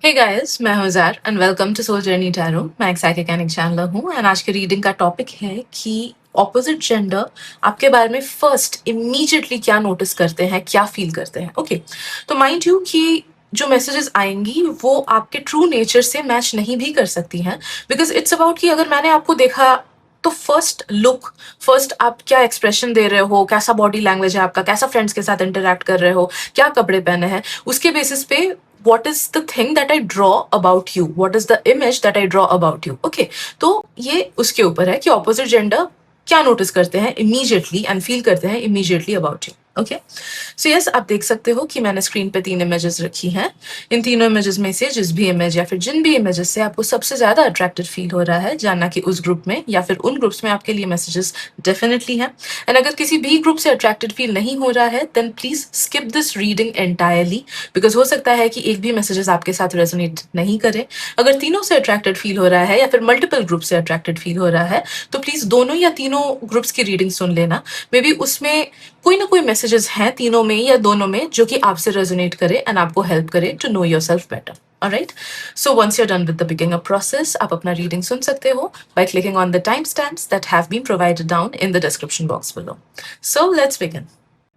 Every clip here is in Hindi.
हे गाइस, मैं हूं ज़ार and welcome to soul journey tarot. मैं एक साइकिक एंड चैनलर हूं एंड आज के रीडिंग का टॉपिक है कि ऑपोजिट जेंडर आपके बारे में फर्स्ट इमीडिएटली क्या नोटिस करते हैं, क्या फील करते हैं। ओके, तो माइंड यू कि जो मैसेजेस आएंगी वो आपके ट्रू नेचर से मैच नहीं भी कर सकती हैं, बिकॉज इट्स अबाउट कि अगर मैंने आपको देखा तो फर्स्ट लुक, फर्स्ट आप क्या एक्सप्रेशन दे रहे हो, कैसा बॉडी लैंग्वेज है आपका, कैसा फ्रेंड्स के साथ इंटरेक्ट कर रहे हो, क्या कपड़े पहने हैं, उसके बेसिस पे what is the thing that I draw about you, what is the image that I draw about you. Okay, तो ये उसके ऊपर है कि ऑपोजिट जेंडर क्या नोटिस करते हैं इमीडिएटली एंड फील करते हैं immediately about you. Okay, so yes, आप देख सकते हो कि मैंने स्क्रीन पे 3 इमेजेस रखी हैं। इन तीनों इमेजेस में से जिस भी इमेज या फिर जिन भी इमेजेस से आपको सबसे ज्यादा अट्रैक्टेड फील हो रहा है, जानना कि उस ग्रुप में या फिर उन ग्रुप्स में आपके लिए मैसेजेस डेफिनेटली हैं। एंड अगर किसी भी ग्रुप से अट्रैक्टेड फील नहीं हो रहा है then please skip this reading entirely, because हो सकता है कि एक भी मैसेजेस आपके साथ रेजोनेट नहीं करे। अगर तीनों से अट्रैक्टेड फील हो रहा है या फिर मल्टीपल ग्रुप से अट्रैक्टेड फील हो रहा है तो प्लीज दोनों या तीनों ग्रुप्स की रीडिंग सुन लेना। मे बी उसमें कोई ना कोई मैसेजेस हैं तीनों में या दोनों में जो कि आपसे रेजोनेट करे एंड आपको हेल्प करे to know yourself better. Alright, so once you're done with the beginner process, आप अपना रीडिंग सुन सकते हो by clicking on the timestamps that have been provided down in the description box below. So let's begin.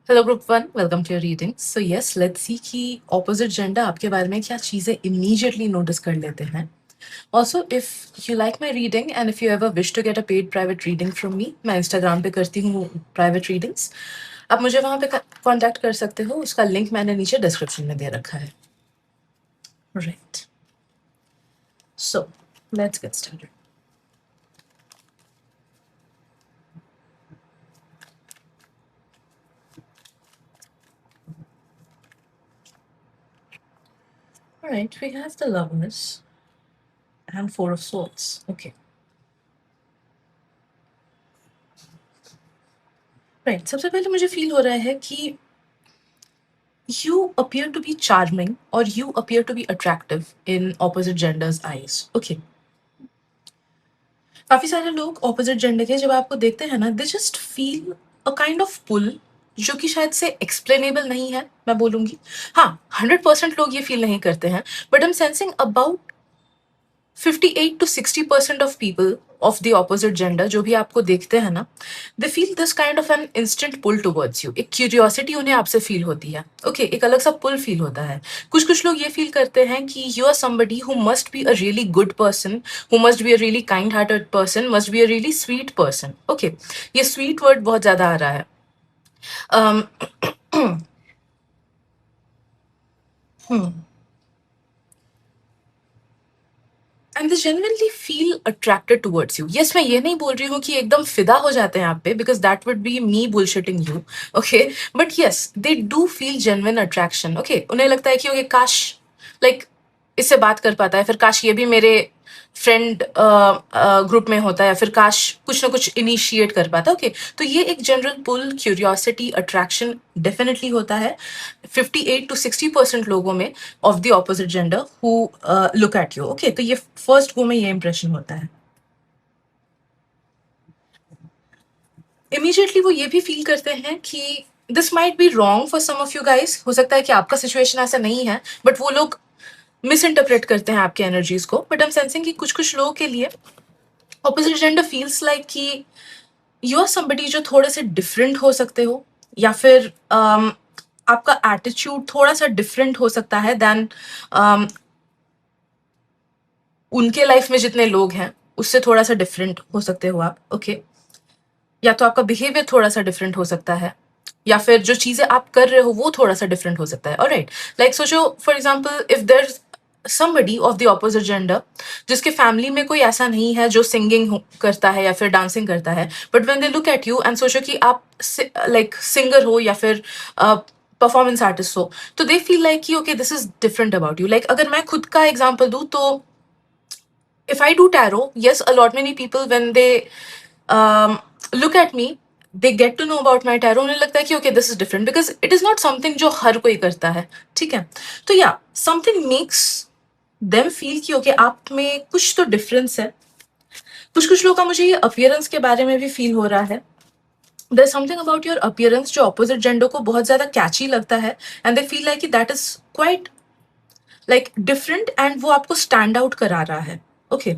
Hello group 1, welcome to your reading. So yes, let's see कि opposite gender आपके बारे में क्या चीजें immediately notice कर लेते हैं. Also, if you like my reading and if you ever wish to get a paid private reading from me, मैं Instagram पे करती हूँ private readings. आप मुझे वहाँ पे कांटेक्ट कर सकते हो, उसका लिंक मैंने नीचे डिस्क्रिप्शन में दे रखा है। Right. So, let's get started. Alright, we have the Lovers and Four of Swords. Okay. Right, सबसे पहले मुझे फील हो रहा है कि you appear to be charming or you appear to be attractive in opposite gender's eyes. Okay. काफी सारे लोग ऑपोजिट जेंडर के जब आपको देखते हैं ना, they just feel a kind of pull जो कि शायद से एक्सप्लेनेबल नहीं है, मैं बोलूंगी। हाँ, 100% लोग ये फील नहीं करते हैं, but I am sensing about 58 to 60% of people of the opposite gender जो भी आपको देखते हैं ना, they feel this kind of an instant pull towards you. एक curiosity उन्हें आपसे feel होती है। Okay, एक अलग सा pull feel होता है। कुछ लोग ये feel करते हैं कि you are somebody who must be a really good person, who must be a really kind-hearted person, must be a really sweet person. Okay, ये sweet word बहुत ज़्यादा आ रहा है। And they genuinely feel attracted towards you. Yes, मैं ये नहीं बोल रही हूँ कि एकदम फिदा हो जाते हैं आप पे, because that would be me bullshitting you. Okay, but yes, they do feel genuine attraction. Okay, उन्हें लगता है कि ओके काश लाइक इससे बात कर पाता है, फिर काश ये भी मेरे फ्रेंड ग्रुप में होता है, या फिर काश कुछ ना कुछ इनिशिएट कर पाता। ओके, तो ये एक जनरल पुल, क्यूरियोसिटी, अट्रैक्शन डेफिनेटली होता है 58 to 60% लोगों में of the opposite gender who look at you. Okay, तो ये फर्स्ट गो में ये इंप्रेशन होता है। इमीडिएटली वो ये भी फील करते हैं कि this might be wrong for some of you guys, हो सकता है कि आपका सिचुएशन ऐसा नहीं है, बट वो लोग मिस इंटरप्रेट करते हैं आपके एनर्जीज को। बट आई एम सेंसिंग कि कुछ लोगों के लिए ऑपोजिट जेंडर फील्स लाइक कि यू आर समबडी जो थोड़े से डिफरेंट हो सकते हो, या फिर आपका एटीट्यूड थोड़ा सा डिफरेंट हो सकता है देन उनके लाइफ में जितने लोग हैं उससे थोड़ा सा डिफरेंट हो सकते हो आप। ओके, या तो आपका बिहेवियर थोड़ा सा डिफरेंट हो सकता है, या फिर जो चीजें आप कर रहे हो वो थोड़ा सा डिफरेंट हो सकता है। ऑलराइट, लाइक सोचो for example if there somebody of the opposite gender जिसके फैमिली में कोई ऐसा नहीं है जो सिंगिंग करता है या फिर डांसिंग करता है, but when they look at you and सोचो कि आप लाइक सिंगर हो या फिर परफॉर्मेंस आर्टिस्ट हो, तो दे फील लाइक कि okay this is different about you. Like अगर मैं खुद का एग्जाम्पल दूं तो if I do tarot, yes, a lot many people when they look at me, they get to know about my tarot, उन्हें लगता है कि okay this is different because it is not something जो हर कोई करता है। ठीक है, तो या something makes them feel कि okay आप में कुछ तो डिफरेंस है। कुछ लोगों का मुझे ये अपीयरेंस के बारे में भी फील हो रहा है। There's something about your appearance जो opposite gender को बहुत ज्यादा कैची लगता है, and they feel like that is quite like different, and वो आपको स्टैंड आउट करा रहा है। ओके,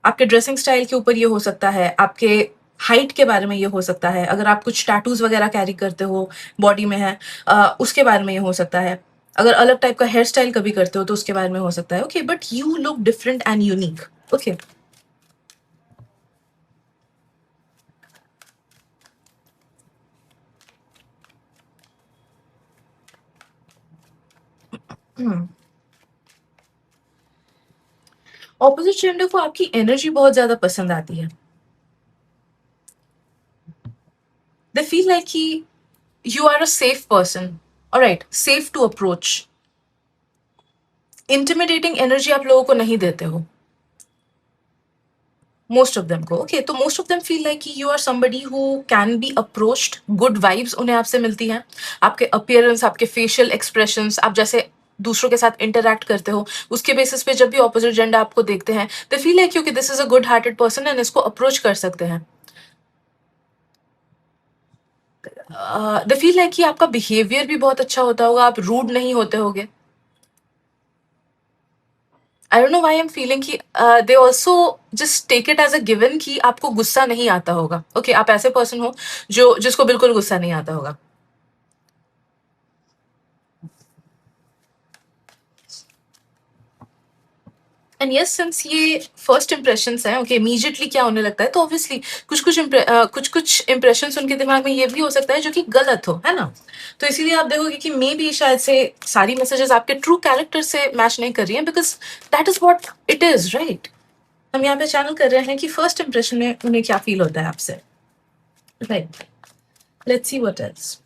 आपके ड्रेसिंग स्टाइल के ऊपर ये हो सकता है, आपके हाइट के बारे में ये हो सकता है, अगर आप कुछ टैटूज वगैरह कैरी करते हो, बॉडी में है, उसके बारे में ये हो सकता है, अगर अलग टाइप का हेयर स्टाइल कभी करते हो तो उसके बारे में हो सकता है। Okay, but you look different and unique. Okay, opposite gender को आपकी एनर्जी बहुत ज्यादा पसंद आती है। दे फील लाइक कि you are a safe person, all right, safe to approach, intimidating energy आप लोगों को नहीं देते हो, most of them को। okay, तो most of them feel like कि you are somebody who can be approached, good vibes उन्हें आपसे मिलती हैं, आपके appearance, आपके facial expressions, आप जैसे दूसरों के साथ interact करते हो, उसके basis पे जब भी opposite gender आपको देखते हैं, they feel like कि this is a good hearted person and इसको approach कर सकते हैं। they feel like कि आपका behavior भी बहुत अच्छा होता होगा, आप rude नहीं होते होगे। I don't know why I am feeling कि they also just take it as a given कि आपको गुस्सा नहीं आता होगा। ओके, आप ऐसे पर्सन हो जो जिसको बिल्कुल गुस्सा नहीं आता होगा। एंड यस, सिंस ये फर्स्ट इंप्रेशंस हैं, ओके, इमीजिएटली क्या होने लगता है, तो ऑब्वियसली कुछ कुछ इंप्रेशंस उनके दिमाग में ये भी हो सकता है जो कि गलत हो, है ना। तो इसीलिए आप देखोगे कि मे बी शायद से सारी मैसेजेस आपके ट्रू कैरेक्टर से मैच नहीं कर रही हैं, because that is what it is, right. हम यहाँ पे चैनल कर रहे हैं कि फर्स्ट इंप्रेशन में उन्हें क्या फील होता है आपसे, right. Let's see what else.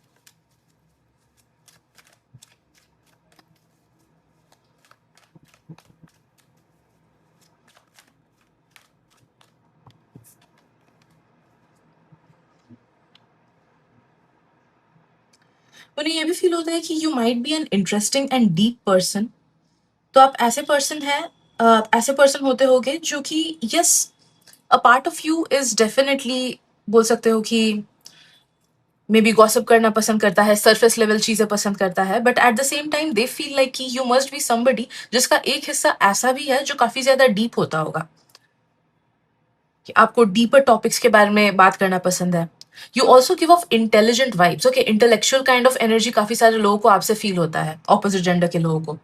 उन्हें ये भी फील होता है कि you might be an interesting and deep person. तो आप ऐसे पर्सन हैं, ऐसे पर्सन होते होगे जो कि yes, a part of you is definitely, बोल सकते हो कि मे बी गॉसिप करना पसंद करता है, सरफेस लेवल चीजें पसंद करता है, but at the same time they feel like कि यू मस्ट बी समबडी जिसका एक हिस्सा ऐसा भी है जो काफी ज्यादा डीप होता होगा, कि आपको डीपर टॉपिक्स के बारे में बात करना पसंद है। You also give of intelligent vibes. Okay, intellectual kind of energy काफी सारे लोगों को आपसे फील होता है, ऑपोजिट जेंडर के लोगों को।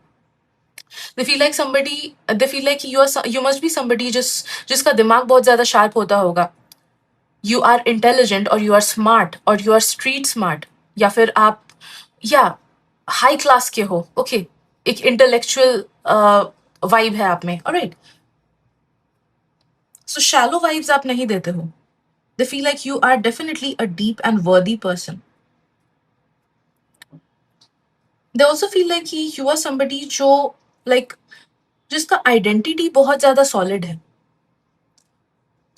दे feel like somebody, they feel like you must be somebody जिसका दिमाग बहुत ज्यादा शार्प होता होगा। यू आर इंटेलिजेंट और यू आर स्मार्ट और यू आर स्ट्रीट स्मार्ट, या फिर आप या हाई क्लास के हो। ओके, एक इंटेलेक्चुअल वाइब है आप में, ऑलराइट। सो शैलो वाइब्स आप नहीं देते हो। They feel like you are definitely a deep and worthy person. They also feel like you are somebody जो लाइक जिसका आइडेंटिटी बहुत ज्यादा सॉलिड है।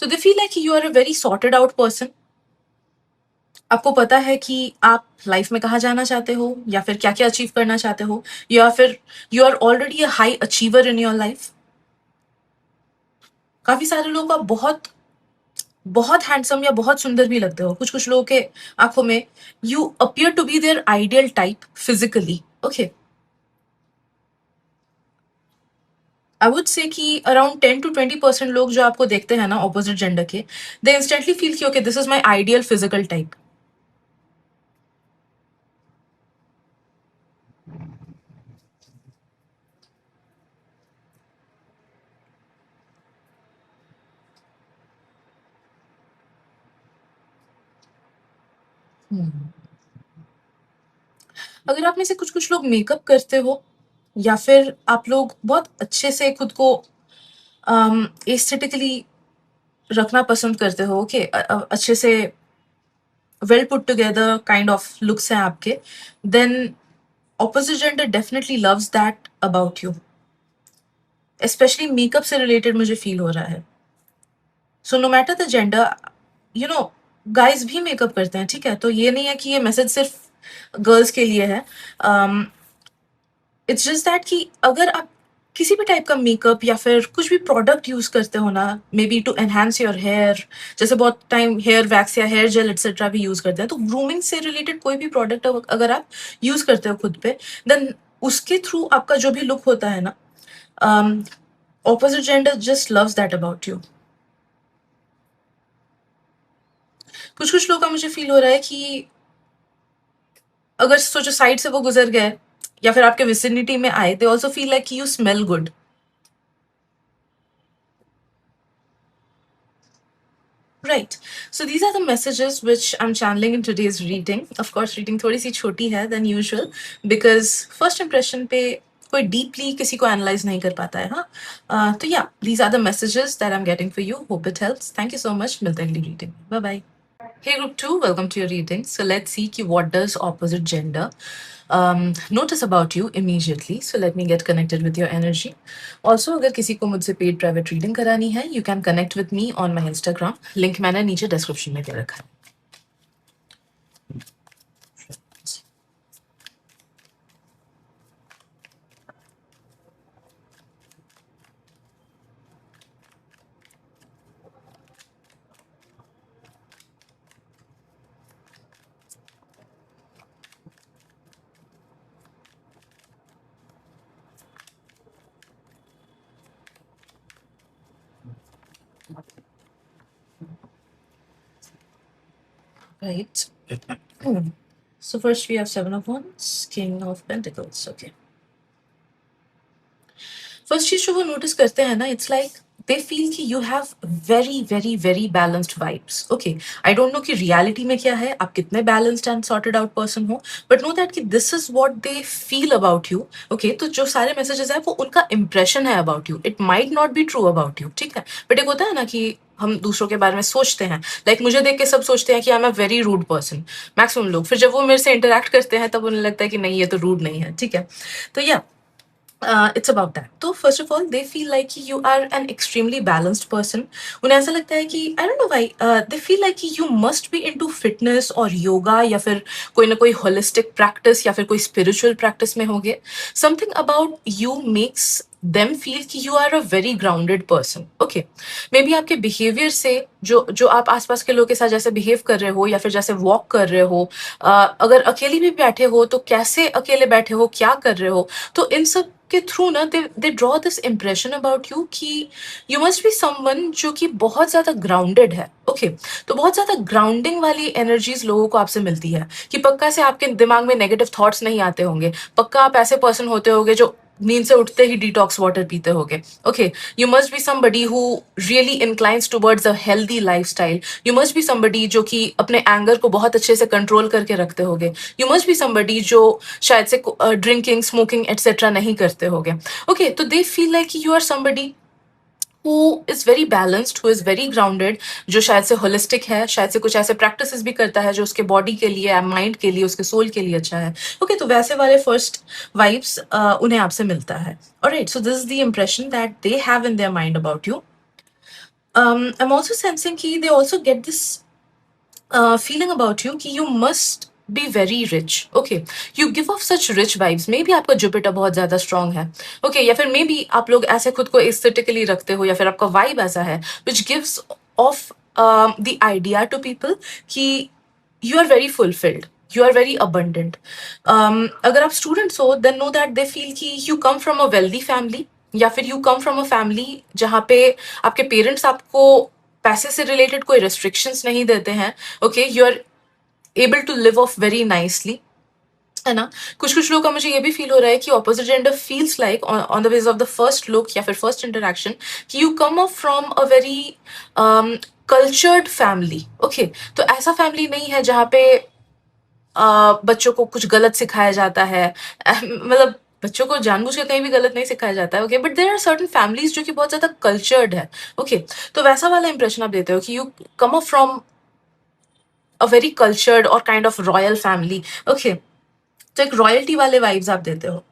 So they feel like you are a very sorted out person. आपको पता है कि आप लाइफ में कहाँ जाना चाहते हो, या फिर क्या क्या अचीव करना चाहते हो, या फिर you are already a high achiever in your life. काफी सारे लोग आप बहुत बहुत हैंडसम या बहुत सुंदर भी लगते हो, कुछ कुछ लोगों के आंखों में you appear to be their ideal type physically. Okay, I would say कि अराउंड 10 to 20% लोग जो आपको देखते हैं ना ऑपोजिट जेंडर के, दे इंस्टेंटली फील कि okay this is my ideal physical type. अगर आप में से कुछ कुछ लोग मेकअप करते हो, या फिर आप लोग बहुत अच्छे से खुद को एस्थेटिकली रखना पसंद करते हो, ओके, अच्छे से well put together kind of looks हैं आपके, then opposite gender definitely loves that about you. Specially makeup से रिलेटेड मुझे फील हो रहा है। So no matter the gender, you know, guys भी मेकअप करते हैं, ठीक है, तो ये नहीं है कि ये मैसेज सिर्फ गर्ल्स के लिए है। इट्स जस्ट दैट कि अगर आप किसी भी टाइप का मेकअप या फिर कुछ भी प्रोडक्ट यूज करते हो ना, maybe to enhance your hair, जैसे बहुत टाइम हेयर वैक्स या हेयर जेल एक्सेट्रा भी यूज करते हैं, तो ग्रूमिंग से रिलेटेड कोई भी प्रोडक्ट अगर आप यूज करते हो खुद पे, देन उसके थ्रू आपका जो भी लुक होता है ना, opposite gender just loves that about you. कुछ कुछ लोग का मुझे फील हो रहा है कि अगर सोचो साइड से वो गुजर गए या फिर आपके विसिनिटी में आए, दे also feel like you smell good. Right. So these are the messages which I'm channeling in today's reading. Of course, reading थोड़ी सी छोटी है than usual because first impression पे कोई deeply किसी को analyze नहीं कर पाता है, हाँ. तो yeah, these are the messages that I'm getting for you. Hope it helps. Thank you so much. मिलते हैं अगली reading. Bye bye. Hey group 2, welcome to your reading. So let's see ki what does opposite gender notice about you immediately. So let me get connected with your energy. Also, अगर किसी को मुझसे paid private reading करानी है, you can connect with me on my Instagram. Link मैंने नीचे description में दे रखा है. Right. So first we have Seven of Wands, King of Pentacles. Okay. First चीज जो वो नोटिस करते हैं ना, इट्स लाइक दे फील कि you have very very very balanced vibes. Okay, I don't no कि रियलिटी में क्या है, आप कितने balanced and sorted out person हो, बट नो दैट कि this is what they feel about you. Okay, तो जो सारे मैसेजेस है वो उनका इंप्रेशन है about you. It might not be true about you, ठीक है, बट एक होता है ना कि हम दूसरों के बारे में सोचते हैं. लाइक मुझे देख के सब सोचते हैं कि I am a very rude person, maximum लोग. फिर जब वो मेरे से इंटरेक्ट करते हैं तब उन्हें लगता है कि नहीं, ये तो रूड नहीं है, ठीक है. तो या it's about that. So first of all, they feel like you are an extremely balanced person. उन्हें ऐसा लगता है कि I don't know why they feel like you must be into fitness और yoga या फिर कोई ना कोई holistic practice या फिर कोई spiritual practice में होगे. Something about you makes them feel कि you are a very grounded person. Okay, maybe आपके behavior से जो आप आसपास के लोगों के साथ जैसे behave कर रहे हो या फिर जैसे walk कर रहे हो, अगर अकेले भी बैठे हो तो कैसे अकेले बैठे हो, क्या कर रहे हो, तो इन सब के थ्रू ना दे draw this impression about you कि यू मस्ट बी समवन जो कि बहुत ज्यादा ग्राउंडेड है. ओके, तो बहुत ज्यादा ग्राउंडिंग वाली एनर्जीज लोगों को आपसे मिलती है कि पक्का से आपके दिमाग में नेगेटिव थॉट्स नहीं आते होंगे, पक्का आप ऐसे पर्सन होते होंगे जो नींद से उठते ही डिटॉक्स वाटर पीते होगे. Okay, you must be somebody who really inclines towards a healthy lifestyle. You must be somebody जो कि अपने एंगर को बहुत अच्छे से कंट्रोल करके रखते होगे. यू मस्ट बी समबडी जो शायद से ड्रिंकिंग, स्मोकिंग एटसेट्रा नहीं करते होगे. ओके, तो they feel like you are somebody who is very balanced, who is very grounded, जो शायद से holistic है, शायद से कुछ ऐसे practices भी करता है जो उसके body के लिए, mind के लिए, उसके soul के लिए अच्छा है. Okay, तो वैसे वाले first vibes उन्हें आपसे मिलता है. Alright, so this is the impression that they have in their mind about you. I'm also sensing कि they also get this feeling about you कि you must be very rich. Okay, you give off such rich vibes. Maybe आपका जुपिटर बहुत ज्यादा strong है. Okay, या फिर maybe आप लोग ऐसे खुद को aesthetically रखते हो या फिर आपका vibe ऐसा है which gives off the idea to people कि you are very fulfilled, you are very abundant. अगर आप students हो then know that they feel कि you come from a wealthy family या फिर you come from a family जहाँ पे आपके parents आपको पैसे से रिलेटेड कोई रेस्ट्रिक्शंस नहीं देते हैं. Okay, you are able to live off very nicely, है ना. कुछ कुछ लोगों का मुझे ये भी फील हो रहा है कि opposite gender feels like on the base of the first look या फिर फर्स्ट इंटरेक्शन कि you come off from a very cultured family. Okay, तो ऐसा फैमिली नहीं है जहाँ पे बच्चों को कुछ गलत सिखाया जाता है. मतलब बच्चों को जानबूझ के कहीं भी गलत नहीं सिखाया जाता है. Okay, but there are certain families जो कि बहुत ज्यादा कल्चर्ड है. ओके, तो वैसा वाला इंप्रेशन आप देते हो कि you come off from a very cultured और kind of royal family. Okay, तो एक रॉयल्टी वाले वाइब्स आप देते हो.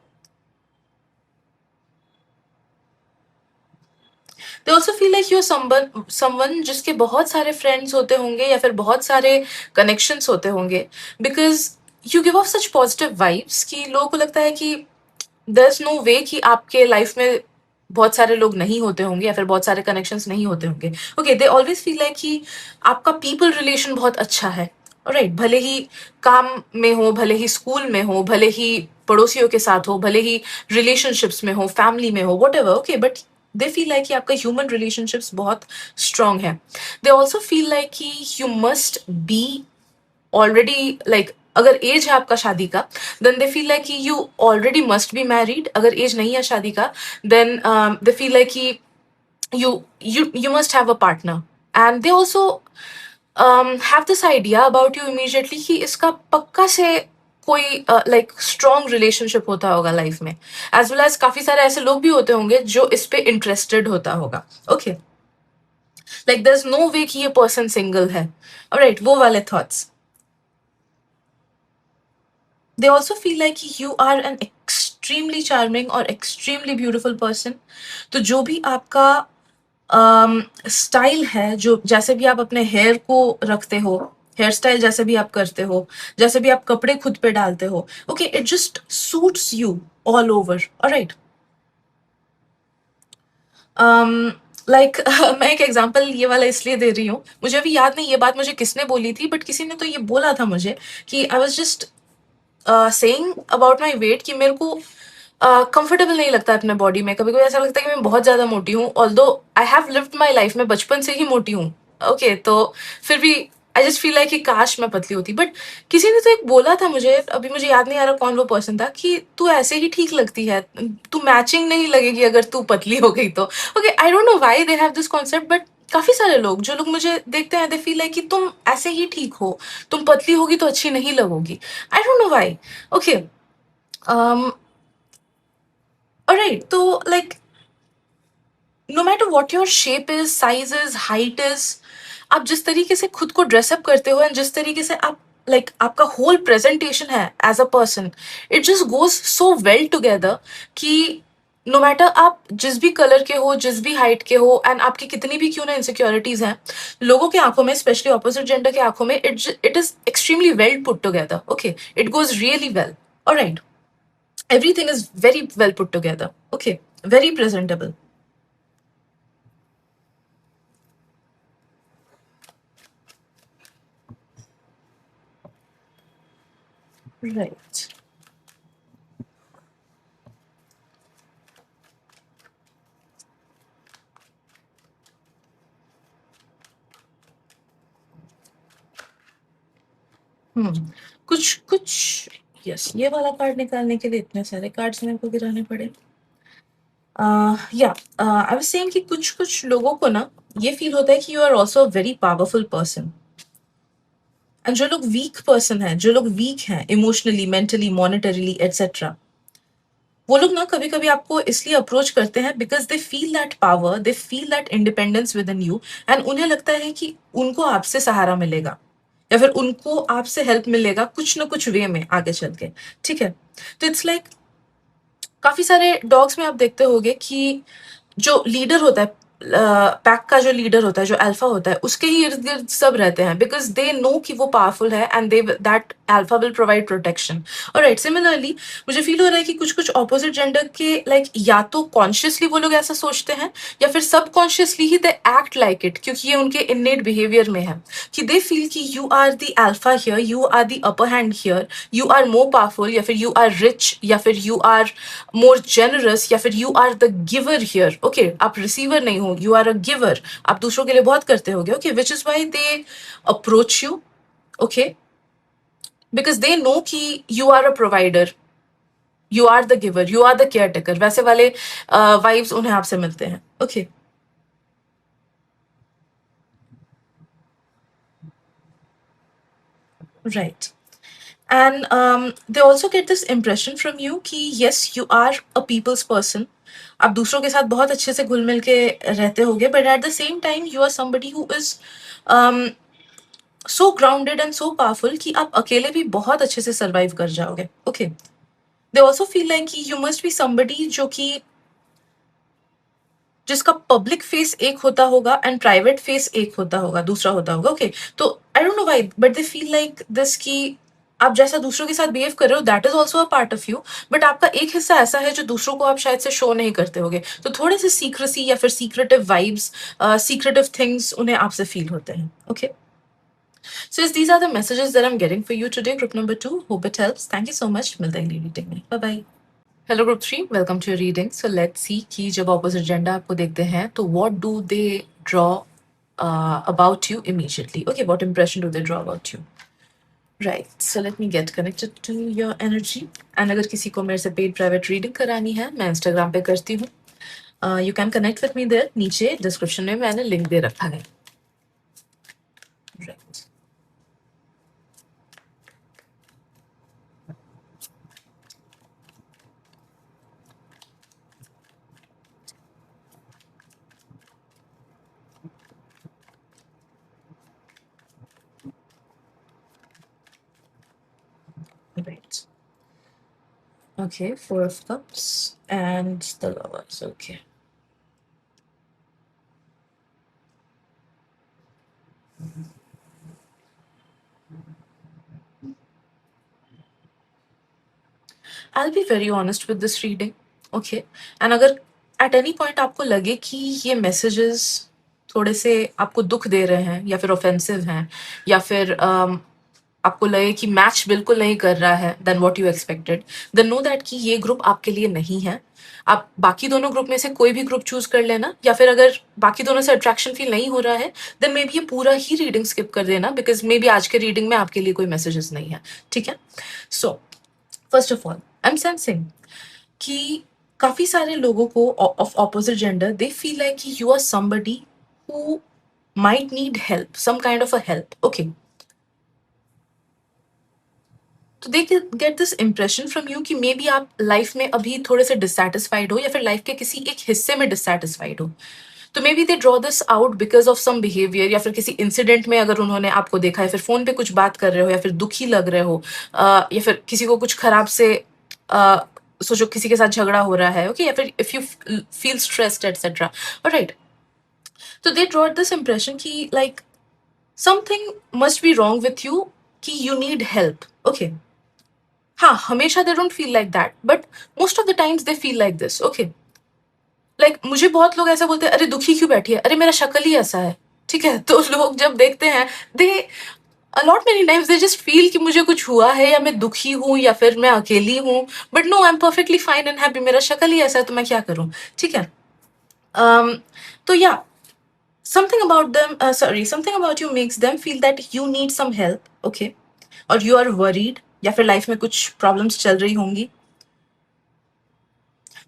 They also feel like you are someone जिसके बहुत सारे फ्रेंड्स होते होंगे या फिर बहुत सारे कनेक्शंस होते होंगे because you give of such positive vibes कि लोगों को लगता है कि देयर इज नो वे कि आपके लाइफ में बहुत सारे लोग नहीं होते होंगे या फिर बहुत सारे कनेक्शंस नहीं होते होंगे. Okay, they always feel like कि आपका पीपल रिलेशन बहुत अच्छा है. राइट, भले ही काम में हो, भले ही स्कूल में हो, भले ही पड़ोसियों के साथ हो, भले ही रिलेशनशिप्स में हो, फैमिली में हो, whatever, okay, but they feel like कि आपका ह्यूमन रिलेशनशिप्स बहुत स्ट्रांग है. दे ऑल्सो फील लाइक कि you must be already, like अगर एज है आपका शादी का, देन दे फील लाइक कि you already must be married. अगर एज नहीं है शादी का, देन दे फील लाइक कि you must have a partner. And they also have this idea about you immediately कि इसका पक्का से कोई लाइक स्ट्रॉन्ग रिलेशनशिप होता होगा लाइफ में, एज वेल एज काफी सारे ऐसे लोग भी होते होंगे जो इस पे इंटरेस्टेड होता होगा. Okay, like there is no way कि ये पर्सन सिंगल है. ऑलराइट, वो वाले thoughts. They also feel like you are an extremely charming और extremely beautiful person. तो जो भी आपका स्टाइल है, जो जैसे भी आप अपने हेयर को रखते हो, हेयर स्टाइल जैसे भी आप करते हो, जैसे भी आप कपड़े खुद पे डालते हो, okay, it just suits you all over. Alright, like मैं एक एग्जांपल ये वाला इसलिए दे रही हूँ, मुझे अभी याद नहीं ये बात मुझे किसने बोली थी, बट किसी ने तो ये बोला था मुझे कि I was just saying about my weight कि मेरे को कंफर्टेबल नहीं लगता अपने बॉडी में. कभी कभी ऐसा लगता है कि मैं बहुत ज्यादा मोटी हूँ, although I have lived my life, मैं बचपन से ही मोटी हूँ. ओके, तो फिर भी आई जस्ट फील लाइक कि काश मैं पतली होती. बट किसी ने तो एक बोला था मुझे, अभी मुझे याद नहीं आ रहा कौन वो पर्सन था, कि तू ऐसे ही ठीक लगती है, तू मैचिंग नहीं लगेगी अगर तू पतली हो गई तो. Okay, I don't know why they have this concept, but काफी सारे लोग, जो लोग मुझे देखते हैं, दे फील लाइक कि तुम ऐसे ही ठीक हो, तुम पतली होगी तो अच्छी नहीं लगोगी. I don't know why. Okay, alright, तो like no matter what your shape is, size is, height is, आप जिस तरीके से खुद को ड्रेसअप करते हो एंड जिस तरीके से आप आपका होल प्रेजेंटेशन है as a person, it just goes so well together कि नो मैटर आप जिस भी कलर के हो, जिस भी हाइट के हो, एंड आपकी कितनी भी क्यों ना इनसिक्योरिटीज हैं, लोगों के आंखों में, स्पेशली ऑपोजिट जेंडर के आंखों में, it is extremely well put together. Okay, it goes really well. Alright, everything is very well put together. Okay, very presentable. Right. कुछ कुछ यस, ये वाला कार्ड निकालने के लिए इतने सारे कार्ड्स मेरे को गिराने पड़े. या आई वाज सेइंग कि कुछ कुछ लोगों को ना ये फील होता है कि you are also a very powerful person. And जो लोग वीक पर्सन है, जो लोग वीक हैं इमोशनली, मेंटली, मॉनेटरीली एटसेट्रा, वो लोग ना कभी कभी आपको इसलिए अप्रोच करते हैं because they feel that power, they feel that independence with in you, and उन्हें लगता है कि उनको आपसे सहारा मिलेगा या फिर उनको आपसे हेल्प मिलेगा कुछ ना कुछ वे में आगे चल के. ठीक है, तो इट्स लाइक काफी सारे डॉग्स में आप देखते होंगे कि जो लीडर होता है, पैक का जो लीडर होता है, जो अल्फा होता है, उसके ही इर्द गिर्द सब रहते हैं बिकॉज दे नो कि वो पावरफुल है and they that alpha will provide protection. Alright, similarly मुझे फील हो रहा है कि कुछ कुछ ऑपोजिट जेंडर के या तो कॉन्शियसली वो लोग ऐसा सोचते हैं या फिर सबकॉन्शियसली ही दे एक्ट लाइक इट, क्योंकि ये उनके इननेट बिहेवियर में है कि दे फील कि you are the alpha here, you are the upper hand here, you are more powerful, या फिर यू आर रिच, या फिर यू आर मोर जेनरस, या फिर you are the giver here. Okay, आप रिसीवर नहीं हो, यू आर अ गिवर, आप दूसरों के लिए बहुत करते होगे. Okay, which is why they approach you. Okay, because they know कि you are a provider, you are the giver, you are the caretaker. वैसे वाले वाइब्स उन्हें आपसे मिलते हैं. Okay, right. And they also get this impression from you कि yes, you are a people's person. आप दूसरों के साथ बहुत अच्छे से घुल मिल के रहते होगे, but at the same time you are somebody who is um, so grounded and so powerful कि आप अकेले भी बहुत अच्छे से survive कर जाओगे. Okay. They also feel like कि you must be somebody जो कि जिसका पब्लिक फेस एक होता होगा एंड प्राइवेट फेस एक होता होगा, दूसरा होता होगा. ओके, तो आई don't know why but they feel like this कि आप जैसा दूसरों के साथ बिहेव कर रहे हो, that is also a part of you, but आपका एक हिस्सा ऐसा है जो दूसरों को आप शायद से शो नहीं करते होगे. तो थोड़े से सीक्रेसी या फिर सीक्रेटिव वाइब्स, सीक्रेटिव थिंग्स उन्हें आपसे फील होते हैं. Okay, So yes, these are the messages that I'm getting for you today, group number 2. Hope it helps. Thank you so much. मिलते हैं अगली रीडिंग में. Bye bye. Hello group 3, welcome to your reading. So let's see कि जब opposite gender आपको देखते हैं तो what do they draw about you immediately? Okay, what impression do they draw about you? Right, so let me get connected to your energy. And अगर किसी को मेरे से paid private reading करानी है, मैं Instagram पे करती हूँ. You can connect with me there. नीचे description में मैंने link दे रखा है. Right. Right. Okay, Four of Cups and the Lovers. Okay. I'll be very honest with this reading. Okay. And अगर at any point आपको लगे कि ये messages थोड़े से आपको दुख दे रहे हैं या फिर offensive हैं या फिर आपको लगे कि मैच बिल्कुल नहीं कर रहा है then what you expected, then know that कि ये ग्रुप आपके लिए नहीं है. आप बाकी दोनों ग्रुप में से कोई भी ग्रुप चूज कर लेना, या फिर अगर बाकी दोनों से अट्रैक्शन फील नहीं हो रहा है देन मे बी ये पूरा ही रीडिंग स्किप कर देना, बिकॉज मे बी आज के रीडिंग में आपके लिए कोई मैसेजेस नहीं है. ठीक है. So first of all I am sensing कि काफी सारे लोगों को of opposite gender they feel like कि you are somebody who might need help, some kind of a help. Okay. तो they get this impression from you कि मे बी आप लाइफ में अभी थोड़े से डिससेटिस्फाइड हो या फिर लाइफ के किसी एक हिस्से में डिससेटिस्फाइड हो. तो maybe they draw this out because of some behaviour, या फिर किसी इंसिडेंट में अगर उन्होंने आपको देखा है, फिर फोन पे कुछ बात कर रहे हो या फिर दुखी लग रहे हो, या फिर किसी को कुछ खराब से सोचो किसी के साथ झगड़ा हो रहा है. ओके. या फिर if you feel stressed etcetera. Right. तो दे ड्रॉ दिस इम्प्रेशन कि like something must be wrong with you, कि यू नीड हेल्प. ओके. हाँ, हमेशा they don't feel like that, but most of the times they feel like this. Okay. Like मुझे बहुत लोग ऐसा बोलते हैं, अरे दुखी क्यों बैठी है, अरे मेरा शक्ल ही ऐसा है. ठीक है. तो लोग जब देखते हैं they a lot many times they just feel कि मुझे कुछ हुआ है या मैं दुखी हूँ या फिर मैं अकेली हूँ, but no, I am perfectly fine and happy. मेरा शक्ल ही ऐसा है तो मैं क्या करूँ. ठीक है. तो या something about them, something about you makes them feel that you need some help. Okay. और you are worried, या फिर लाइफ में कुछ प्रॉब्लम्स चल रही होंगी.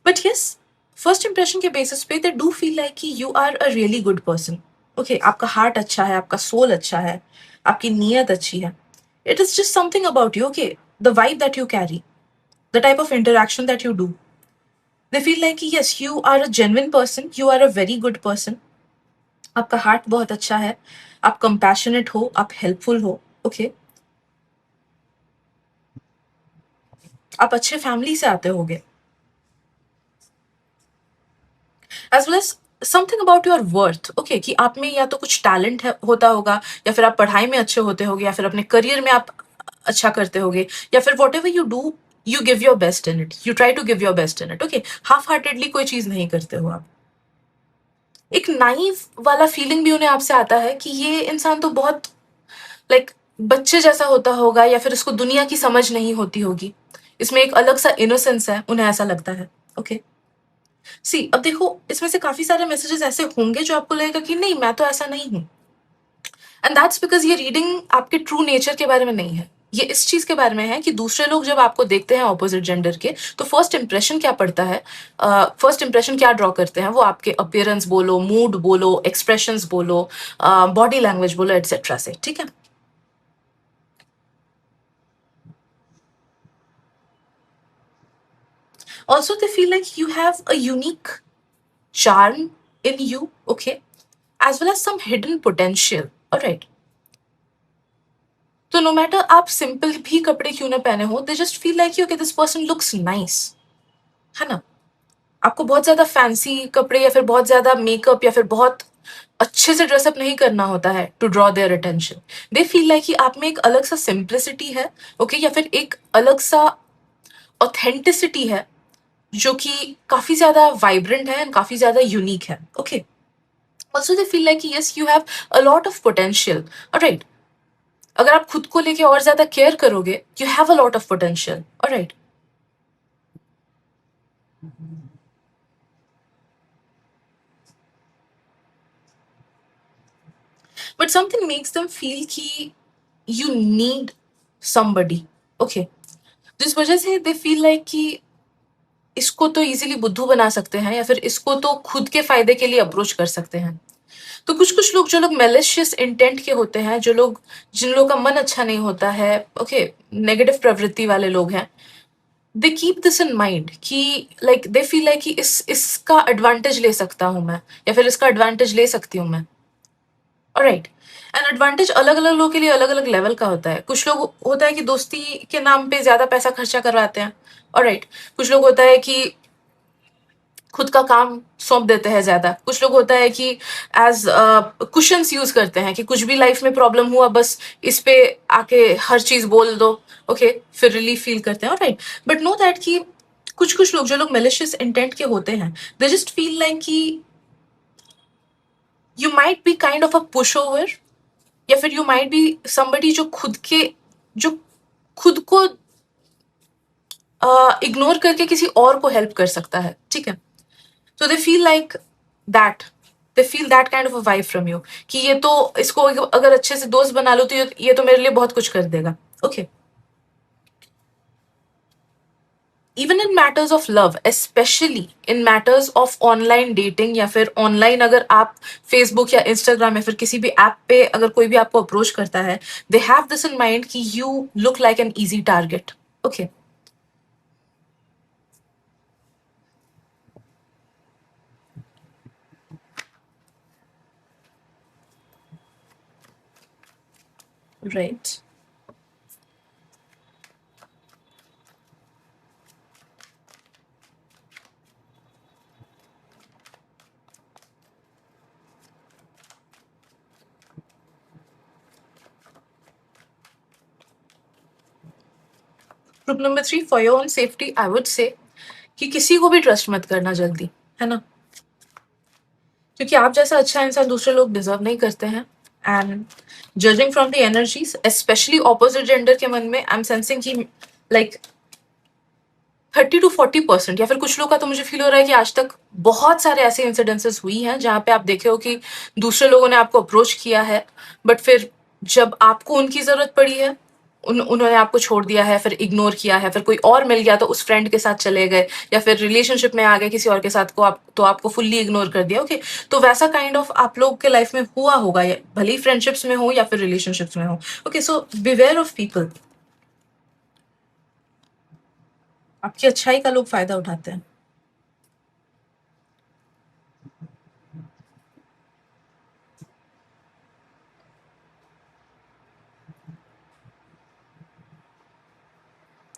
बट यस, फर्स्ट इंप्रेशन के बेसिस पे दे डू फील लाइक कि you are a really good person. Okay. आपका हार्ट अच्छा है, आपका सोल अच्छा है, आपकी नीयत अच्छी है. It is just something about you. Okay. The vibe that you carry, the type of interaction that you do, they feel like कि yes you are a genuine person, you are a very good person. आपका हार्ट बहुत अच्छा है, आप कंपैशनेट हो, आप हेल्पफुल हो. ओके. आप अच्छे फैमिली से आते होगे. As well as something about your worth. Okay. कि आप में या तो कुछ टैलेंट होता होगा, या फिर आप पढ़ाई में अच्छे होते होगे, या फिर अपने करियर में आप अच्छा करते होगे, या फिर whatever you do you give your best in it, you try to give your best in it. Okay. Half heartedly कोई चीज नहीं करते हो आप. एक नाइव वाला फीलिंग भी उन्हें आपसे आता है कि ये इंसान तो बहुत लाइक बच्चे जैसा होता होगा, या फिर उसको दुनिया की समझ नहीं होती होगी. इसमें एक अलग सा इनोसेंस है, उन्हें ऐसा लगता है. ओके. सी अब देखो, इसमें से काफी सारे मैसेजेस ऐसे होंगे जो आपको लगेगा कि नहीं, मैं तो ऐसा नहीं हूं. एंड दैट्स बिकॉज ये रीडिंग आपके ट्रू नेचर के बारे में नहीं है. ये इस चीज के बारे में है कि दूसरे लोग जब आपको देखते हैं ऑपोजिट जेंडर के, तो फर्स्ट इंप्रेशन क्या पड़ता है, फर्स्ट इंप्रेशन क्या ड्रॉ करते हैं वो, आपके अपीयरेंस बोलो, मूड बोलो, एक्सप्रेशंस बोलो, बॉडी लैंग्वेज बोलो, एटसेट्रा से. ठीक है. Also, they feel like you have a unique charm in you, okay, as well as some hidden potential. All right. तो नो मैटर आप सिंपल भी कपड़े क्यों ना पहने हो, दे just feel like you okay this person looks nice. है ना. आपको बहुत ज्यादा फैंसी कपड़े या फिर बहुत ज्यादा मेकअप या फिर बहुत अच्छे से ड्रेसअप नहीं करना होता है to draw their attention. They feel like कि आप में एक अलग सा सिंप्लिसिटी है. ओके. या फिर एक अलग सा ऑथेंटिसिटी है जो कि काफी ज्यादा वाइब्रेंट है एंड काफी ज्यादा यूनिक है. Okay. Also they feel like yes you have a lot of potential. All right. अगर आप खुद को लेके और ज्यादा केयर करोगे, you have a lot of potential, alright. But something makes them feel कि यू नीड somebody, ओके, जिस वजह से दे फील लाइक कि इसको तो इजीली बुद्धू बना सकते हैं, या फिर इसको तो खुद के फायदे के लिए अप्रोच कर सकते हैं। तो कुछ कुछ लोग, जो लोग मेलिशियस इंटेंट के होते हैं, जो लोग, जिन लोगों का मन अच्छा नहीं होता है, ओके, नेगेटिव प्रवृत्ति वाले लोग हैं, they keep this in mind कि लाइक दे फील लाइक कि इसका एडवांटेज ले सकता हूं मैं, या फिर इसका एडवांटेज ले सकती हूँ मैं, ऑलराइट। एंड एडवांटेज अलग अलग लोगों के लिए अलग अलग लेवल का होता है। कुछ लोग होता है कि दोस्ती के नाम पे ज्यादा पैसा खर्चा करवाते हैं, ऑलराइट। कुछ लोग होता है कि खुद का काम सौंप देते हैं ज्यादा। कुछ लोग होता है कि एज कुशंस यूज करते हैं कि कुछ भी लाइफ में प्रॉब्लम हुआ, बस इस पे आके हर चीज बोल दो, ओके, फिर रिलीफ फील करते हैं, राइट। बट नो दैट कि कुछ कुछ लोग, जो लोग मेलिशियस इंटेंट के होते हैं, दे जस्ट फील लाइक कि you might be kind of a push over, या फिर यू माइट बी समबडी जो खुद को इग्नोर करके किसी और को हेल्प कर सकता है, ठीक है। So they feel like that. They feel that kind of a vibe from you कि ये तो, इसको अगर अच्छे से दोस्त बना लो तो ये तो मेरे लिए बहुत कुछ कर देगा, okay. Even in matters of love, especially in matters of online dating, या फिर online अगर आप Facebook या Instagram या फिर किसी भी ऐप पे अगर कोई भी आपको अप्रोच करता है, they have this in mind कि you look like an easy target, okay. Right. Group number 3, for your own safety, I would say कि किसी को भी ट्रस्ट मत करना जल्दी, है ना, क्योंकि आप जैसा अच्छा इंसान दूसरे लोग डिजर्व नहीं करते हैं। And judging from the energies, specially opposite gender के मन में, आई एम सेंसिंग कि लाइक 30 to 40%, या फिर कुछ लोग का तो मुझे फील हो रहा है कि आज तक बहुत सारे ऐसे इंसिडेंसेस हुई हैं जहां पे आप देखे हो कि दूसरे लोगों ने आपको अप्रोच किया है, बट फिर जब आपको उनकी जरूरत पड़ी है, उन्होंने आपको छोड़ दिया है, फिर इग्नोर किया है, फिर कोई और मिल गया तो उस फ्रेंड के साथ चले गए, या फिर रिलेशनशिप में आ गए किसी और के साथ, को आप तो आपको फुल्ली इग्नोर कर दिया, ओके। तो वैसा काइंड ऑफ आप लोग के लाइफ में हुआ होगा, भले ही फ्रेंडशिप्स में हो या फिर रिलेशनशिप्स में हो, okay. So beware of people, आपकी अच्छाई का लोग फायदा उठाते हैं।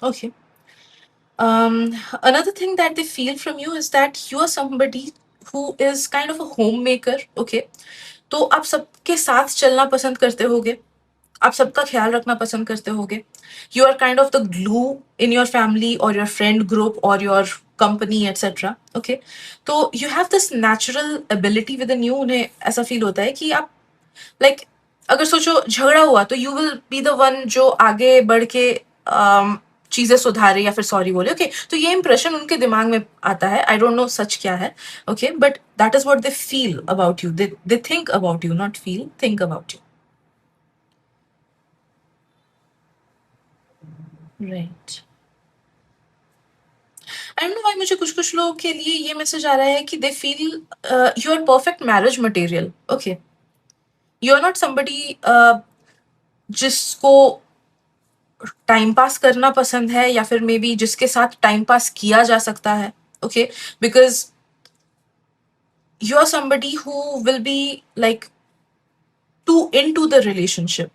Okay. Another thing that they feel from you is that you are somebody who is kind of a homemaker. Okay. तो आप सबके साथ चलना पसंद करते होगे, आप सबका ख्याल रखना पसंद करते होगे। You are kind of the glue in your family और योर फ्रेंड ग्रुप और योर कंपनी एटसेट्रा, ओके। तो you have this natural ability within you. उन्हें ऐसा फील होता है कि आप लाइक अगर सोचो झगड़ा हुआ तो you will be the one जो आगे बढ़ के चीजें सुधारे या फिर सॉरी बोले, ओके। तो ये इंप्रेशन उनके दिमाग में आता है। आई डोंट नो सच क्या है, okay, but that is what they feel about you. They think about you, not feel, think about you, right. I don't know why मुझे कुछ कुछ लोगों के लिए ये मैसेज आ रहा है कि they feel you are perfect marriage material, okay. You are not somebody जिसको टाइम पास करना पसंद है, या फिर मे बी जिसके साथ टाइम पास किया जा सकता है, okay, because you are somebody who will be like to into the relationship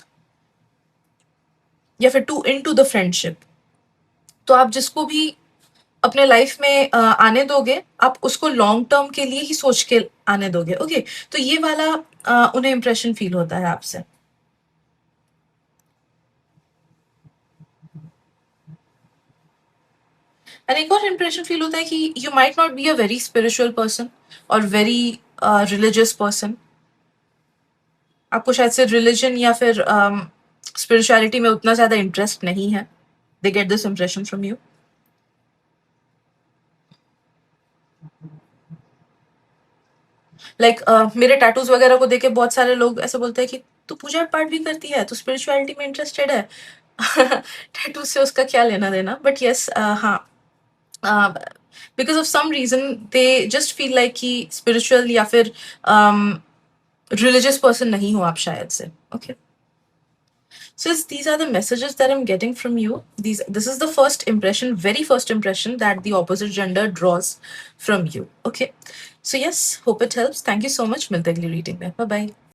या फिर to into the friendship. तो आप जिसको भी अपने लाइफ में आने दोगे, आप उसको लॉन्ग टर्म के लिए ही सोच के आने दोगे, ओके। तो ये वाला उन्हें इंप्रेशन फील होता है आपसे। एंड एक और इंप्रेशन फील होता है कि you might not be a very spiritual person और वेरी रिलीजियस पर्सन। आपको शायद से रिलीजन या फिर स्पिरिचुअलिटी में उतना ज़्यादा इंटरेस्ट नहीं है. They get this impression from you. Like मेरे टैटूज वगैरह को देख के बहुत सारे लोग ऐसे बोलते हैं कि तू पूजा पाठ भी करती है, तू स्पिरिचुअलिटी में इंटरेस्टेड है. टैटू से उसका क्या लेना देना. बट यस, हाँ, because of some reason they just feel like कि स्पिरिचुअल या फिर रिलीजियस पर्सन नहीं हो आप शायद से. Okay. So yes, these are the messages that I'm getting from you. This is the first impression, very first impression that the opposite gender draws from you. Okay. So yes, hope it helps. Thank you so much. मिलते हैं अगली reading में. Bye bye.